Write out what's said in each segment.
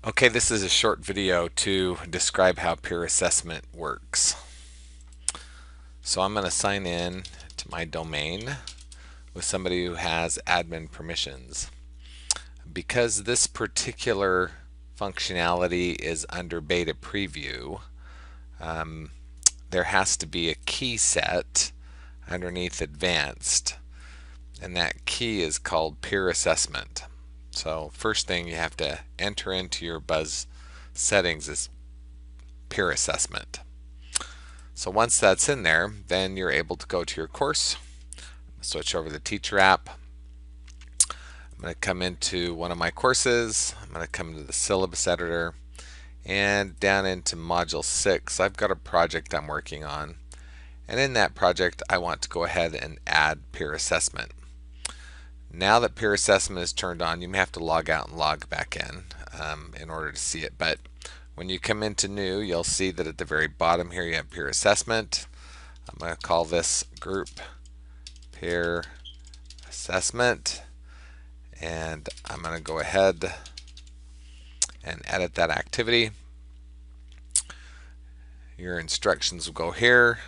Okay, this is a short video to describe how peer assessment works. So I'm going to sign in to my domain with somebody who has admin permissions. Because this particular functionality is under beta preview, there has to be a key set underneath advanced, and that key is called peer assessment. So first thing you have to enter into your Buzz settings is peer assessment. So once that's in there, then you're able to go to your course, switch over to the teacher app. I'm going to come into one of my courses. I'm going to come into the syllabus editor, and down into module 6 I've got a project I'm working on, and in that project I want to go ahead and add peer assessment. Now that peer assessment is turned on, you may have to log out and log back in order to see it, but when you come into new, you'll see that at the very bottom here you have peer assessment. I'm going to call this group peer assessment, and I'm going to go ahead and edit that activity. Your instructions will go here.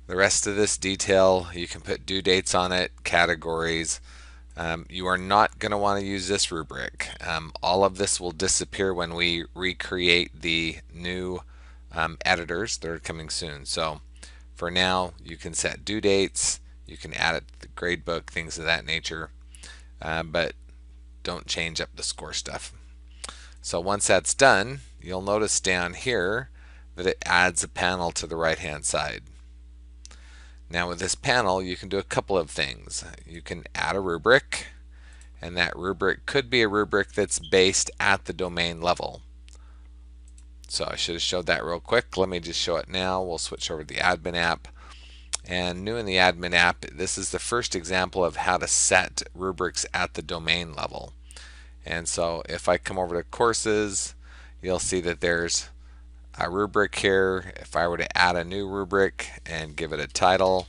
The rest of this detail, you can put due dates on it, categories. You are not going to want to use this rubric. All of this will disappear when we recreate the new editors that are coming soon. So for now, you can set due dates, you can add it to the gradebook, things of that nature, but don't change up the score stuff. So once that's done, you'll notice down here that it adds a panel to the right hand side. Now with this panel, you can do a couple of things. You can add a rubric, and that rubric could be a rubric that's based at the domain level. So I should have showed that real quick. Let me just show it now. We'll switch over to the admin app. And new in the admin app, this is the first example of how to set rubrics at the domain level. And so if I come over to courses, you'll see that there's a rubric here. If I were to add a new rubric and give it a title,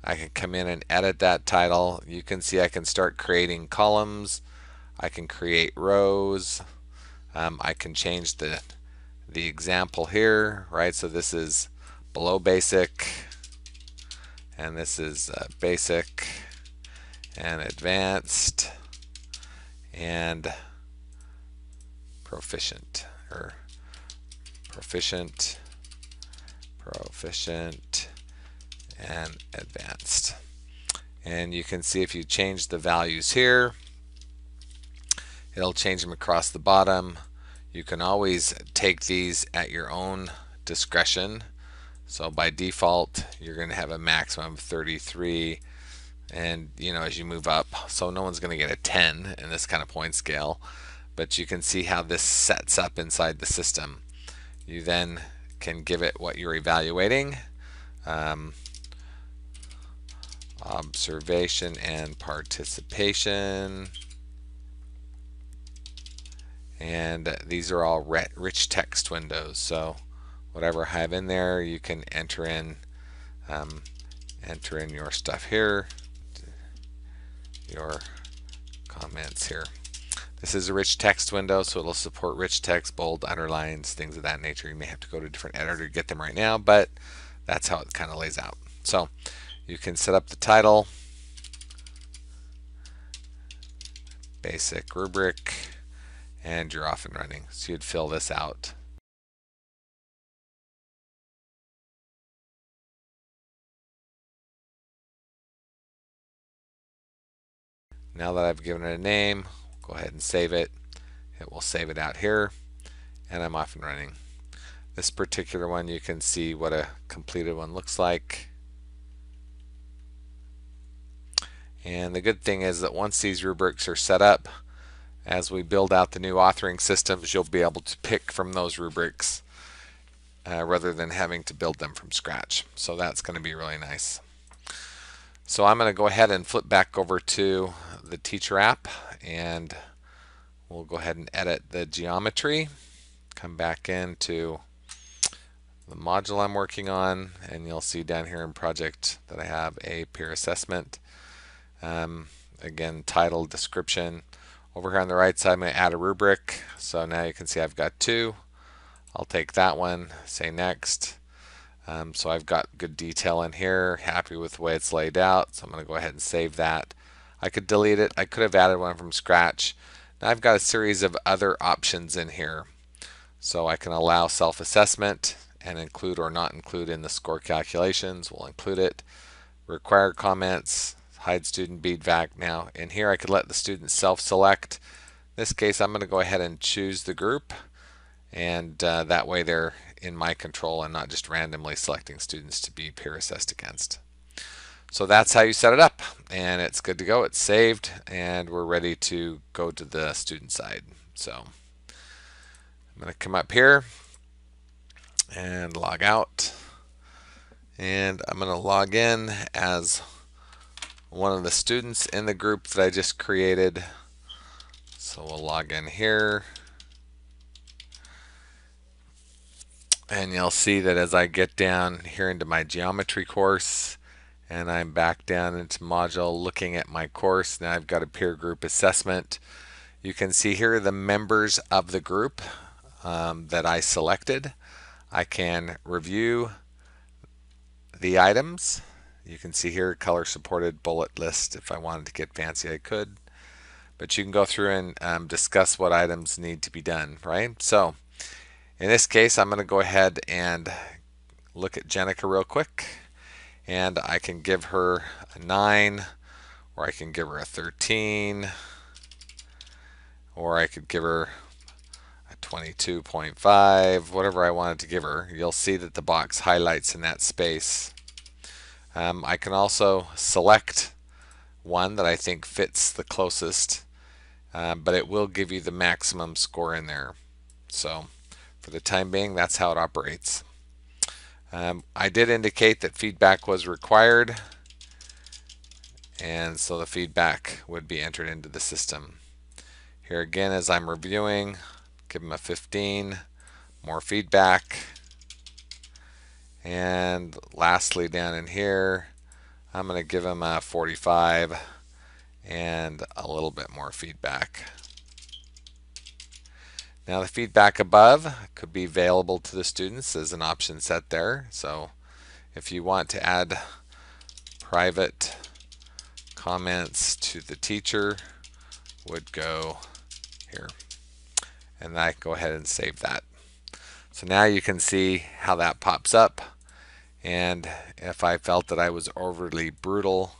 I can come in and edit that title. You can see I can start creating columns, I can create rows, I can change the example here, right? So this is below basic, and this is basic and advanced and proficient, or proficient, and advanced. And you can see if you change the values here, it'll change them across the bottom. You can always take these at your own discretion. So by default, you're going to have a maximum of 33, and as you move up, so no one's going to get a 10 in this kind of point scale, but you can see how this sets up inside the system. You then can give it what you're evaluating, observation and participation, and these are all rich text windows. So whatever I have in there, you can enter in your stuff here, your comments here. This is a rich text window, so it'll support rich text, bold, underlines, things of that nature. You may have to go to a different editor to get them right now, but that's how it kind of lays out. So you can set up the title, basic rubric, and you're off and running. So you'd fill this out. Now that I've given it a name, go ahead and save it. It will save it out here, and I'm off and running. This particular one, you can see what a completed one looks like. And the good thing is that once these rubrics are set up, as we build out the new authoring systems, you'll be able to pick from those rubrics rather than having to build them from scratch. So that's going to be really nice. So I'm going to go ahead and flip back over to the teacher app, and we'll go ahead and edit the geometry. Come back into the module I'm working on, and you'll see down here in project that I have a peer assessment. Again, title, description. Over here on the right side, I'm going to add a rubric. So now you can see I've got two. I'll take that one, say next. So I've got good detail in here, happy with the way it's laid out. So I'm going to go ahead and save that. I could delete it. I could have added one from scratch. Now I've got a series of other options in here. So I can allow self-assessment and include or not include in the score calculations. We'll include it. Required comments, hide student feedback. Now in here I could let the student self-select. In this case I'm going to go ahead and choose the group, and that way they're in my control and not just randomly selecting students to be peer assessed against. So that's how you set it up, and it's good to go. It's saved, and we're ready to go to the student side. So I'm going to come up here and log out, and I'm going to log in as one of the students in the group that I just created. So we'll log in here, and you'll see that as I get down here into my geometry course and I'm back down into module looking at my course, now I've got a peer group assessment. You can see here the members of the group that I selected. I can review the items. You can see here color supported bullet list. If I wanted to get fancy I could, but you can go through and discuss what items need to be done, right? So in this case I'm going to go ahead and look at Jenica real quick, and I can give her a 9, or I can give her a 13, or I could give her a 22.5, whatever I wanted to give her. You'll see that the box highlights in that space. I can also select one that I think fits the closest, but it will give you the maximum score in there. So for the time being, that's how it operates. I did indicate that feedback was required, and so the feedback would be entered into the system. Here again, as I'm reviewing, give them a 15, more feedback, and lastly down in here I'm going to give them a 45 and a little bit more feedback. Now the feedback above could be available to the students as an option set there. So if you want to add private comments to the teacher, would go here, and I go ahead and save that. So now you can see how that pops up, and if I felt that I was overly brutal,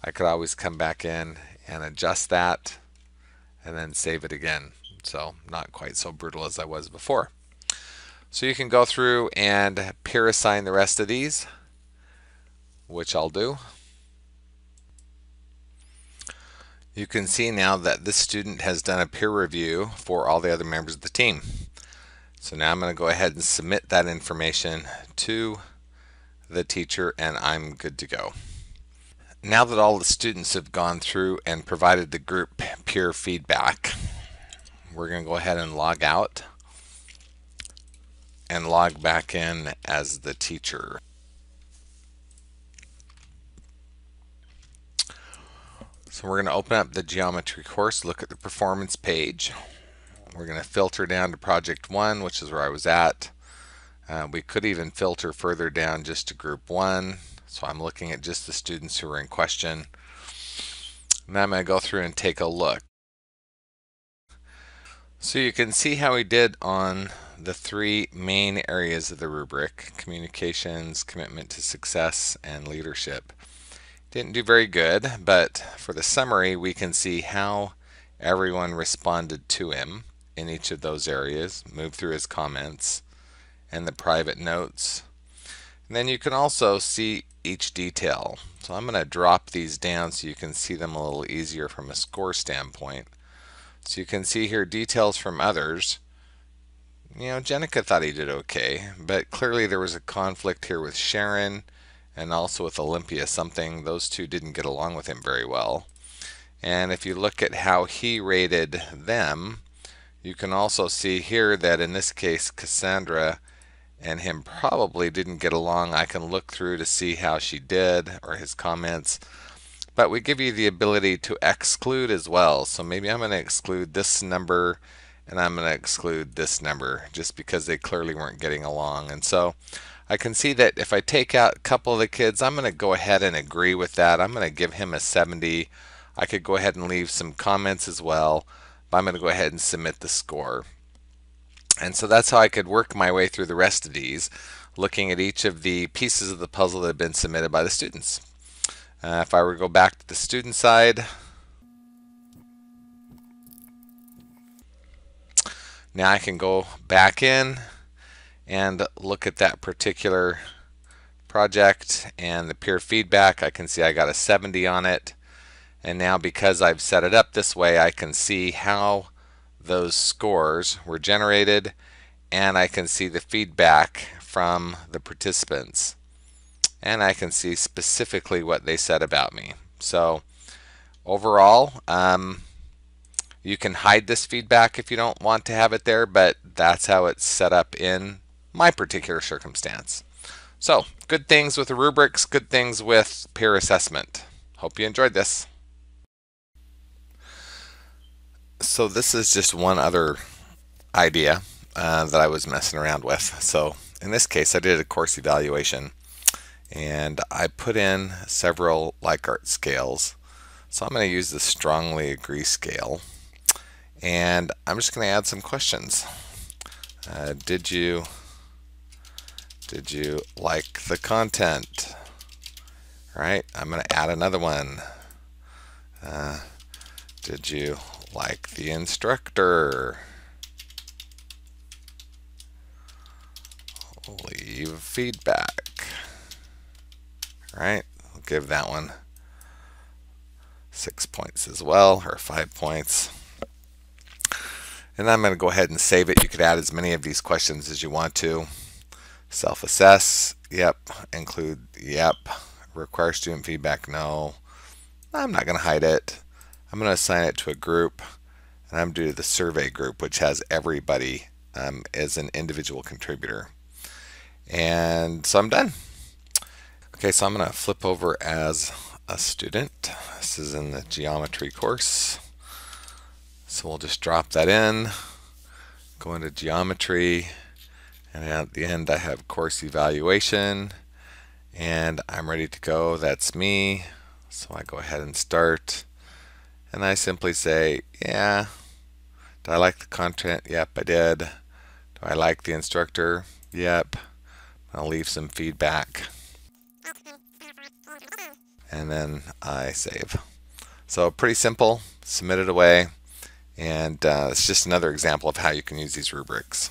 I could always come back in and adjust that and then save it again. So not quite so brutal as I was before. So you can go through and peer assign the rest of these, which I'll do. You can see now that this student has done a peer review for all the other members of the team. So now I'm going to go ahead and submit that information to the teacher, and I'm good to go. Now that all the students have gone through and provided the group peer feedback, we're going to go ahead and log out and log back in as the teacher. So we're going to open up the geometry course, look at the performance page. We're going to filter down to project 1, which is where I was at. We could even filter further down just to group 1. So I'm looking at just the students who are in question. Now I'm going to go through and take a look. So you can see how we did on the 3 main areas of the rubric: communications, commitment to success, and leadership. Didn't do very good, but for the summary we can see how everyone responded to him in each of those areas, move through his comments and the private notes. And then you can also see each detail. So I'm going to drop these down so you can see them a little easier from a score standpoint. So you can see here details from others. You know, Jenica thought he did okay, but clearly there was a conflict here with Sharon and also with Olympia. Those two didn't get along with him very well. And if you look at how he rated them, you can also see here that in this case Cassandra and him probably didn't get along. I can look through to see how she did or his comments. But we give you the ability to exclude as well. So maybe I'm going to exclude this number and I'm going to exclude this number just because they clearly weren't getting along. And so I can see that if I take out a couple of the kids, I'm going to go ahead and agree with that. I'm going to give him a 70. I could go ahead and leave some comments as well, but I'm going to go ahead and submit the score. And so that's how I could work my way through the rest of these, looking at each of the pieces of the puzzle that have been submitted by the students. If I were to go back to the student side, now I can go back in and look at that particular project and the peer feedback. I can see I got a 70 on it. And now because I've set it up this way, I can see how those scores were generated, and I can see the feedback from the participants. And I can see specifically what they said about me. So overall, you can hide this feedback if you don't want to have it there, but that's how it's set up in my particular circumstance. So, good things with the rubrics, good things with peer assessment. Hope you enjoyed this. So this is just one other idea that I was messing around with. So in this case, I did a course evaluation, and I put in several Likert scales. So I'm going to use the strongly agree scale, and I'm just going to add some questions. Did you like the content? All right, I'm going to add another one. Did you like the instructor? Leave feedback. All right, I'll give that one 6 points as well, or 5 points. And I'm going to go ahead and save it. You could add as many of these questions as you want to. Self-assess, yep. Include, yep. Require student feedback, no. I'm not going to hide it. I'm going to assign it to a group, and I'm due to the survey group, which has everybody as an individual contributor. And so I'm done. Okay, so I'm going to flip over as a student. This is in the geometry course. So we'll just drop that in, go into geometry, and at the end I have course evaluation, and I'm ready to go. That's me. So I go ahead and start, and I simply say, yeah. Did I like the content? Yep, I did. Do I like the instructor? Yep. I'll leave some feedback. And then I save. So pretty simple. Submit it away. And it's just another example of how you can use these rubrics.